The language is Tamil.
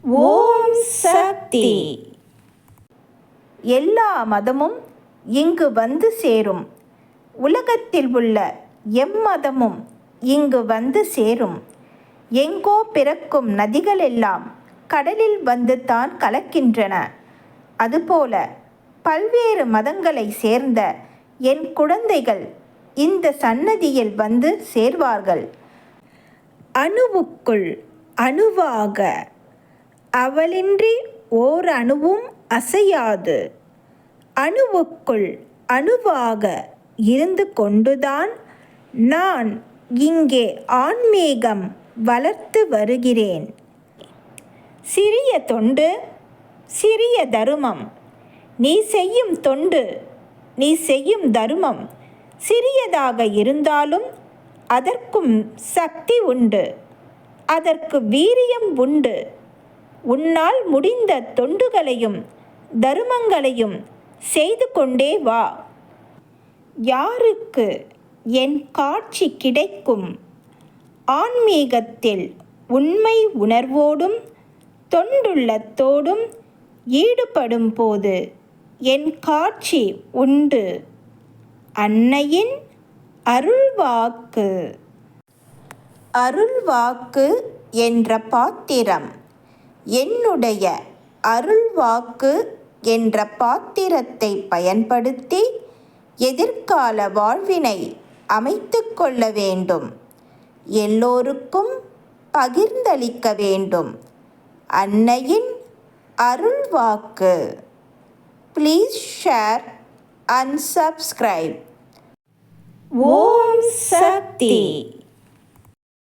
ஓம் சக்தி. எல்லா மதமும் இங்கு வந்து சேரும். உலகத்தில் உள்ள எம்மதமும் இங்கு வந்து சேரும். எங்கோ பிறக்கும் நதிகளெல்லாம் கடலில் வந்து தான் கலக்கின்றன. அதுபோல பல்வேறு மதங்களை சேர்ந்த என் குழந்தைகள் இந்த சன்னதியில் வந்து சேர்வார்கள். அணுவுக்குள் அணுவாக அவளின்றி ஓர் அணுவும் அசையாது. அணுவுக்குள் அணுவாக இருந்து கொண்டுதான் நான் இங்கே ஆன்மீகம் வளர்த்து வருகிறேன். சிறிய தொண்டு, சிறிய தருமம். நீ செய்யும் தொண்டு, நீ செய்யும் தருமம் சிறியதாக இருந்தாலும் அதற்கும் சக்தி உண்டு, அதற்கு வீரியம் உண்டு. உன்னால் முடிந்த தொண்டுகளையும் தருமங்களையும் செய்து கொண்டே வா. யாருக்கு என் காட்சி கிடைக்கும்? ஆன்மீகத்தில் உண்மை உணர்வோடும் தொண்டுள்ளத்தோடும் ஈடுபடும் போது என் காட்சி உண்டு. அன்னையின் அருள்வாக்கு. அருள்வாக்கு என்ற பாத்திரம், என்னுடைய அருள்வாக்கு என்ற பாத்திரத்தை பயன்படுத்தி எதிர்கால வாழ்வினை அமைத்து கொள்ள வேண்டும். எல்லோருக்கும் பகிர்ந்தளிக்க வேண்டும். அன்னையின் அருள்வாக்கு. Please share and subscribe. ஓம் சக்தி.